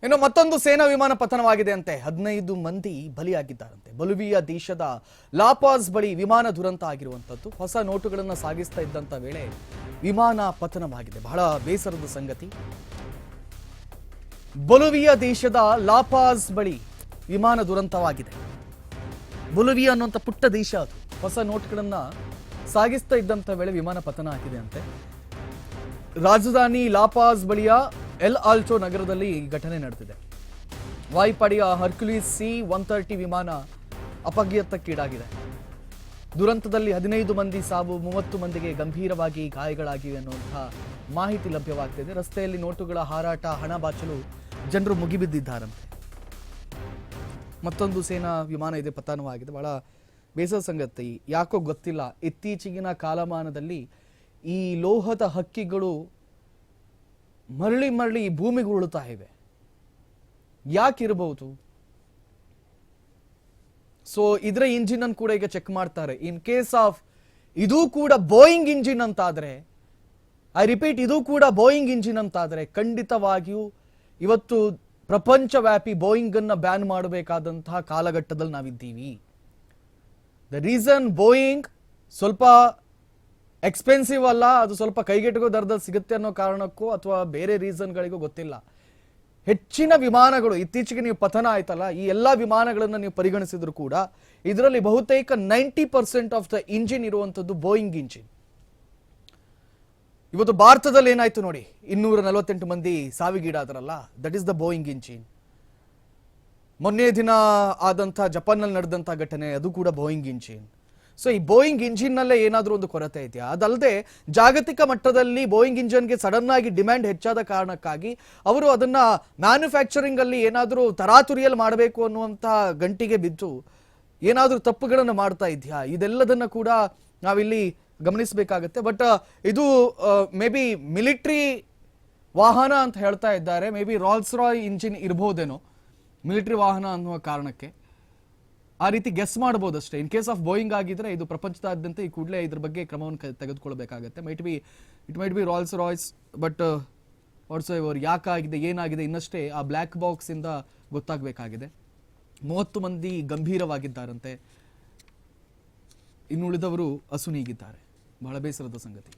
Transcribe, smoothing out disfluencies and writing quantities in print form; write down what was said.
ಇನ್ನು ಮತ್ತೊಂದು ಸೇನಾ ವಿಮಾನ ಪತನವಾಗಿದೆ ಅಂತೆ. 15 ಮಂದಿ ಬಲಿಯಾಗಿದ್ದಾರಂತೆ. ಬೊಲಿವಿಯಾ ದೇಶದ ಲಾಪಾಸ್ ಬಳಿ ವಿಮಾನ ದುರಂತ ಆಗಿರುವಂತದ್ದು. ಹೊಸ ನೋಟುಗಳನ್ನು ಸಾಗಿಸ್ತಾ ಇದ್ದಂತ ವೇಳೆ ವಿಮಾನ ಪತನವಾಗಿದೆ. ಬಹಳ ಬೇಸರದ ಸಂಗತಿ. ಬೊಲಿವಿಯಾ ದೇಶದ ಲಾಪಾಸ್ ಬಳಿ ವಿಮಾನ ದುರಂತವಾಗಿದೆ. ಬೊಲಿವಿಯಾ ಅನ್ನುವಂಥ ಪುಟ್ಟ ದೇಶ ಅದು. ಹೊಸ ನೋಟ್ಗಳನ್ನ ಸಾಗಿಸ್ತಾ ಇದ್ದಂತ ವೇಳೆ ವಿಮಾನ ಪತನ ಆಗಿದೆ ಅಂತೆ. ರಾಜಧಾನಿ ಲಾಪಾಸ್ ಬಳಿಯ ಎಲ್ ಆಲ್ಟೋ ನಗರದಲ್ಲಿ ಈ ಘಟನೆ ನಡೆದಿದೆ. ವಾಯುಪಡೆಯ ಹರ್ಕ್ಯುಲಿಸ್ C-130 ವಿಮಾನ ಅಪಘಾತಕ್ಕೀಡಾಗಿದೆ. ದುರಂತದಲ್ಲಿ 15 ಮಂದಿ ಸಾವು, 30 ಮಂದಿಗೆ ಗಂಭೀರವಾಗಿ ಗಾಯಗಳಾಗಿವೆ ಅನ್ನುವಂತಹ ಮಾಹಿತಿ ಲಭ್ಯವಾಗ್ತಿದೆ. ರಸ್ತೆಯಲ್ಲಿ ನೋಟುಗಳ ಹಾರಾಟ, ಹಣ ಬಾಚಲು ಜನರು ಮುಗಿಬಿದ್ದಿದ್ದಾರಂತೆ. ಮತ್ತೊಂದು ಸೇನಾ ವಿಮಾನ ಇದೆ ಪತನವಾಗಿದೆ. ಬಹಳ ಬೇಸರ ಸಂಗತಿ. ಯಾಕೋ ಗೊತ್ತಿಲ್ಲ, ಇತ್ತೀಚೆಗಿನ ಕಾಲಮಾನದಲ್ಲಿ ಈ ಲೋಹದ ಹಕ್ಕಿಗಳು ಮರಳಿ ಮರಳಿ ಭೂಮಿಗೆ ಉರುಳುತ್ತಾ ಇವೆ. ಯಾಕಿರಬಹುದು? ಸೊ ಇದರ ಇಂಜಿನ್ ಅನ್ನು ಕೂಡ ಈಗ ಚೆಕ್ ಮಾಡ್ತಾರೆ. ಇನ್ ಕೇಸ್ ಆಫ್ ಇದು ಕೂಡ ಬೋಯಿಂಗ್ ಇಂಜಿನ್ ಅಂತಾದ್ರೆ, ಐ ರಿಪೀಟ್, ಇದು ಕೂಡ ಬೋಯಿಂಗ್ ಇಂಜಿನ್ ಅಂತಾದ್ರೆ ಖಂಡಿತವಾಗಿಯೂ ಇವತ್ತು ಪ್ರಪಂಚವ್ಯಾಪಿ ಬೋಯಿಂಗ್ ಅನ್ನ ಬ್ಯಾನ್ ಮಾಡಬೇಕಾದಂತಹ ಕಾಲಘಟ್ಟದಲ್ಲಿ ನಾವಿದ್ದೀವಿ. ದ ರೀಸನ್ ಬೋಯಿಂಗ್ ಸ್ವಲ್ಪ ಎಕ್ಸ್ಪೆನ್ಸಿವ್ ಅಲ್ಲ, ಅದು ಸ್ವಲ್ಪ ಕೈಗೆಟುಕೋ ದರದಲ್ಲಿ ಸಿಗುತ್ತೆ ಅನ್ನೋ ಕಾರಣಕ್ಕೂ ಅಥವಾ ಬೇರೆ ರೀಸನ್ಗಳಿಗೂ ಗೊತ್ತಿಲ್ಲ. ಹೆಚ್ಚಿನ ವಿಮಾನಗಳು ಇತ್ತೀಚೆಗೆ ನೀವು ಪತನ ಆಯ್ತಲ್ಲ, ಈ ಎಲ್ಲಾ ವಿಮಾನಗಳನ್ನು ನೀವು ಪರಿಗಣಿಸಿದ್ರು ಕೂಡ ಇದರಲ್ಲಿ ಬಹುತೇಕ 90% ಆಫ್ ದ ಇಂಜಿನ್ ಇರುವಂತದ್ದು ಬೋಯಿಂಗ್ ಇಂಜಿನ್. ಇವತ್ತು ಭಾರತದಲ್ಲಿ ಏನಾಯ್ತು ನೋಡಿ, 248 ಮಂದಿ ಸಾವಿಗೀಡಾದ್ರಲ್ಲ, that is the Boeing engine. ಮೊನ್ನೆ ದಿನ ಆದಂತಹ ಜಪಾನ್ನಲ್ಲಿ ನಡೆದಂತಹ ಘಟನೆ, ಅದು ಕೂಡ ಬೋಯಿಂಗ್ ಇಂಜಿನ್. ಸೊ ಈ ಬೋಯಿಂಗ್ ಇಂಜಿನ್ ನಲ್ಲೇ ಏನಾದರೂ ಒಂದು ಕೊರತೆ ಇದೆಯಾ? ಅದಲ್ಲದೆ ಜಾಗತಿಕ ಮಟ್ಟದಲ್ಲಿ ಬೋಯಿಂಗ್ ಇಂಜಿನ್ಗೆ ಸಡನ್ ಆಗಿ ಡಿಮ್ಯಾಂಡ್ ಹೆಚ್ಚಾದ ಕಾರಣಕ್ಕಾಗಿ ಅವರು ಅದನ್ನ ಮ್ಯಾನುಫ್ಯಾಕ್ಚರಿಂಗ್ ಅಲ್ಲಿ ಏನಾದರೂ ತರಾತುರಿಯಲ್ಲಿ ಮಾಡಬೇಕು ಅನ್ನುವಂಥ ಗಂಟಿಗೆ ಬಿದ್ದು ಏನಾದರೂ ತಪ್ಪುಗಳನ್ನು ಮಾಡ್ತಾ ಇದೆಯಾ? ಇದೆಲ್ಲದನ್ನ ಕೂಡ ನಾವಿಲ್ಲಿ ಗಮನಿಸಬೇಕಾಗತ್ತೆ. ಬಟ್ ಇದು ಮೇ ಬಿ ಮಿಲಿಟರಿ ವಾಹನ ಅಂತ ಹೇಳ್ತಾ ಇದ್ದಾರೆ. Maybe Rolls Royce engine ಇರ್ಬೋದೇನೋ ಮಿಲಿಟರಿ ವಾಹನ ಅನ್ನುವ ಕಾರಣಕ್ಕೆ. ಆ ರೀತಿ ಗೆಸ್ ಮಾಡಬಹುದು ಅಷ್ಟೇ. ಇನ್ ಕೇಸ್ ಆಫ್ ಬೋಯಿಂಗ್ ಆಗಿದ್ರೆ ಇದು ಪ್ರಪಂಚದಾದ್ಯಂತ ಈ ಕೂಡಲೇ ಇದ್ರ ಬಗ್ಗೆ ಕ್ರಮವನ್ನು ತೆಗೆದುಕೊಳ್ಬೇಕಾಗತ್ತೆ. It might be Rolls Royce, but whatsoever, ಯಾಕಾಗಿದೆ, ಏನಾಗಿದೆ ಇನ್ನಷ್ಟೇ ಆ ಬ್ಲ್ಯಾಕ್ ಬಾಕ್ಸ್ ಇಂದ ಗೊತ್ತಾಗಬೇಕಾಗಿದೆ. 30 ಮಂದಿ ಗಂಭೀರವಾಗಿದ್ದಾರಂತೆ, ಇನ್ನುಳಿದವರು ಅಸುನೀಗಿದ್ದಾರೆ. ಬಹಳ ಬೇಸರದ ಸಂಗತಿ.